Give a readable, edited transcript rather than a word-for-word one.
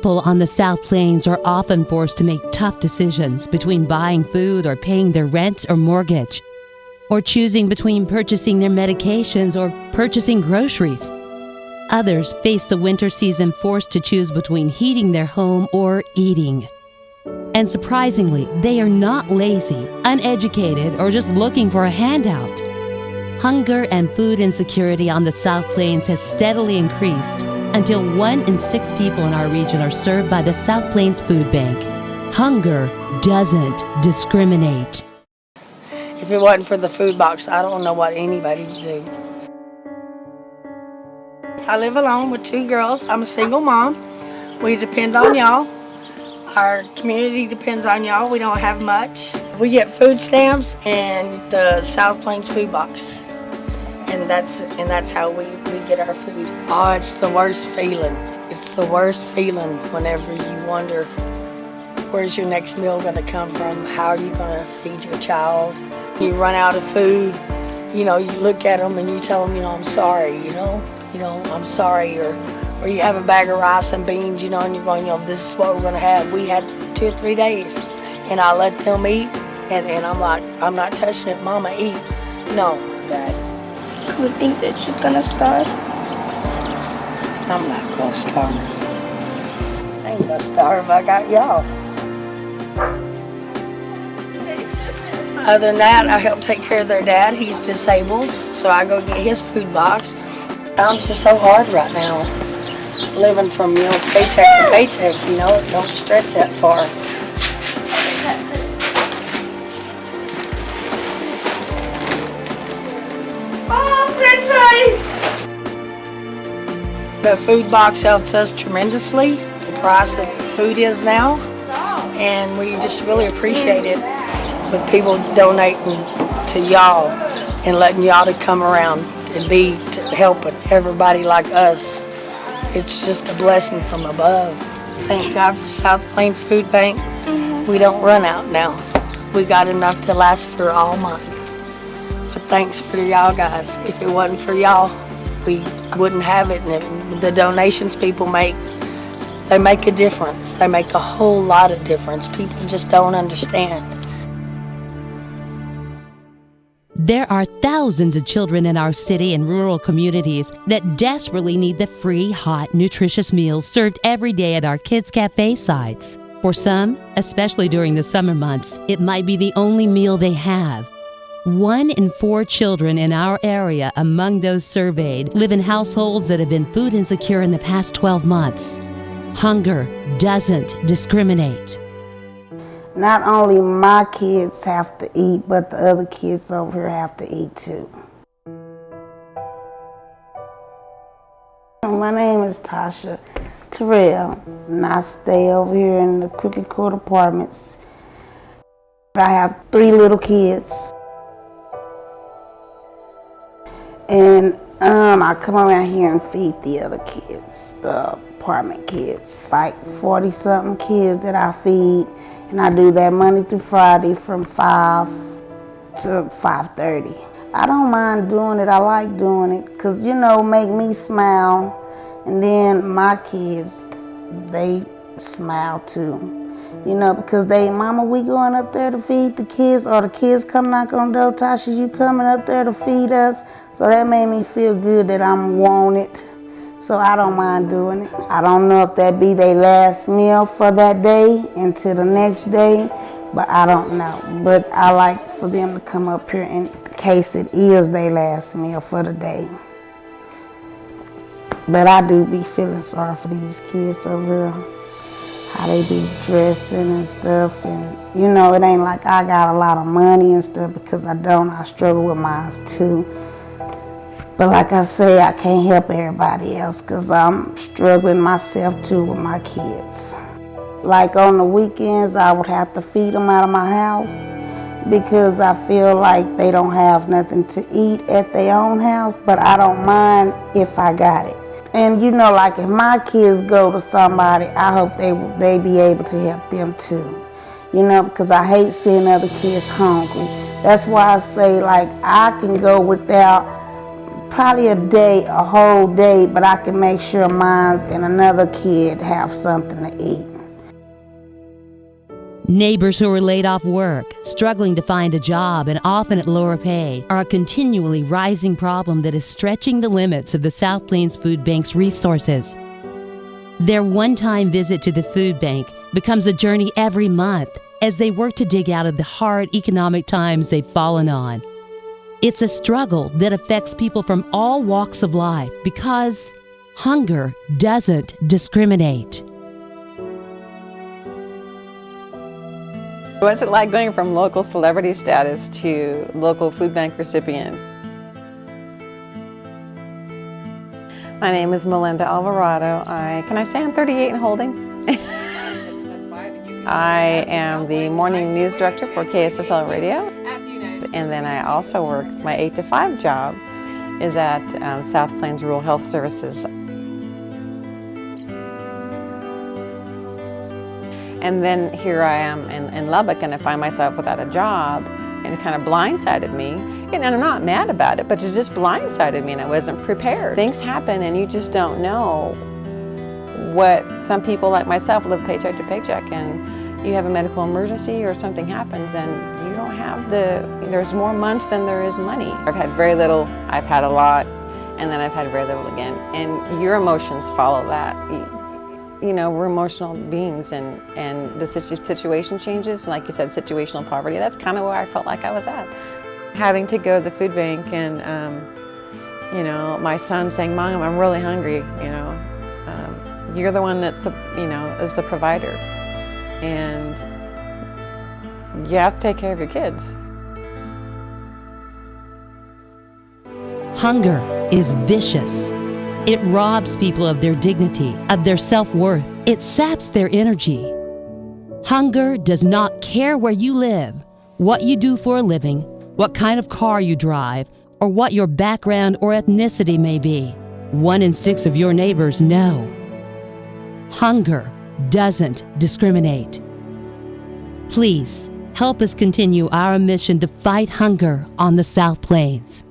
People on the South Plains are often forced to make tough decisions between buying food or paying their rent or mortgage, or choosing between purchasing their medications or purchasing groceries. Others face the winter season forced to choose between heating their home or eating. And surprisingly, they are not lazy, uneducated, or just looking for a handout. Hunger and food insecurity on the South Plains has steadily increased until 1 in 6 people in our region are served by the South Plains Food Bank. Hunger doesn't discriminate. If it wasn't for the food box, I don't know what anybody would do. I live alone with 2 girls. I'm a single mom. We depend on y'all. Our community depends on y'all. We don't have much. We get food stamps and the South Plains food box. And that's how we get our food. Oh, it's the worst feeling. It's the worst feeling whenever you wonder, where's your next meal going to come from? How are you going to feed your child? You run out of food, you look at them and you tell them, I'm sorry, I'm sorry. Or you have a bag of rice and beans, and you're going, this is what we're going to have. We had 2 or 3 days, and I let them eat, and I'm like, I'm not touching it. Mama, eat. No, Dad. We think that she's gonna starve. I'm not gonna starve. I ain't gonna starve. I got y'all. Other than that, I help take care of their dad. He's disabled, so I go get his food box. Times are so hard right now. Living from, paycheck to paycheck, it don't stretch that far. The food box helps us tremendously, the price of food is now, and we just really appreciate it with people donating to y'all and letting y'all to come around and be helping everybody like us. It's just a blessing from above. Thank God for South Plains Food Bank. We don't run out now. We got enough to last for all month. But thanks for y'all guys. If it wasn't for y'all, we wouldn't have it. And the donations people make, they make a difference. They make a whole lot of difference. People just don't understand. There are thousands of children in our city and rural communities that desperately need the free, hot, nutritious meals served every day at our Kids Cafe sites. For some, especially during the summer months, it might be the only meal they have. 1 in 4 children in our area among those surveyed live in households that have been food insecure in the past 12 months. Hunger doesn't discriminate. Not only my kids have to eat, but the other kids over here have to eat too. My name is Tasha Terrell, and I stay over here in the Crooked Court Apartments. I have 3 little kids. And I come around here and feed the other kids, the apartment kids, like 40-something kids that I feed. And I do that Monday through Friday from 5 to 5:30. I don't mind doing it. I like doing it because, make me smile. And then my kids, they smile too. Because Mama, we going up there to feed the kids, or the kids come knock on the door, Tasha, you coming up there to feed us? So that made me feel good that I'm wanted. So I don't mind doing it. I don't know if that be their last meal for that day until the next day, but I don't know. But I like for them to come up here in case it is their last meal for the day. But I do be feeling sorry for these kids over here, how they be dressing and stuff. And, it ain't like I got a lot of money and stuff, because I don't. I struggle with mine too. But like I say, I can't help everybody else because I'm struggling myself too with my kids. Like on the weekends, I would have to feed them out of my house because I feel like they don't have nothing to eat at their own house, but I don't mind if I got it. And like if my kids go to somebody, I hope they be able to help them too. Because I hate seeing other kids hungry. That's why I say, like, I can go without probably a whole day, but I can make sure mine and another kid have something to eat. Neighbors who are laid off work, struggling to find a job, and often at lower pay, are a continually rising problem that is stretching the limits of the South Plains Food Bank's resources. Their one-time visit to the food bank becomes a journey every month as they work to dig out of the hard economic times they've fallen on. It's a struggle that affects people from all walks of life because hunger doesn't discriminate. What's it like going from local celebrity status to local food bank recipient? My name is Melinda Alvarado. Can I say I'm 38 and holding? I am the morning news director for KSSL Radio. And then I also work, my 8 to 5 job is at South Plains Rural Health Services. And then here I am in Lubbock, and I find myself without a job, and it kind of blindsided me. And I'm not mad about it, but it just blindsided me, and I wasn't prepared. Things happen, and you just don't know what some people like myself live paycheck to paycheck, and you have a medical emergency or something happens, and you don't have there's more months than there is money. I've had very little, I've had a lot, and then I've had very little again. And your emotions follow that. You know, we're emotional beings, and the situation changes. Like you said, situational poverty, that's kind of where I felt like I was at. Having to go to the food bank and, you know, my son saying, Mom, I'm really hungry, you know. You're the one that's, is the provider. And you have to take care of your kids. Hunger is vicious. It robs people of their dignity, of their self-worth. It saps their energy. Hunger does not care where you live, what you do for a living, what kind of car you drive, or what your background or ethnicity may be. 1 in 6 of your neighbors know. Hunger doesn't discriminate. Please help us continue our mission to fight hunger on the South Plains.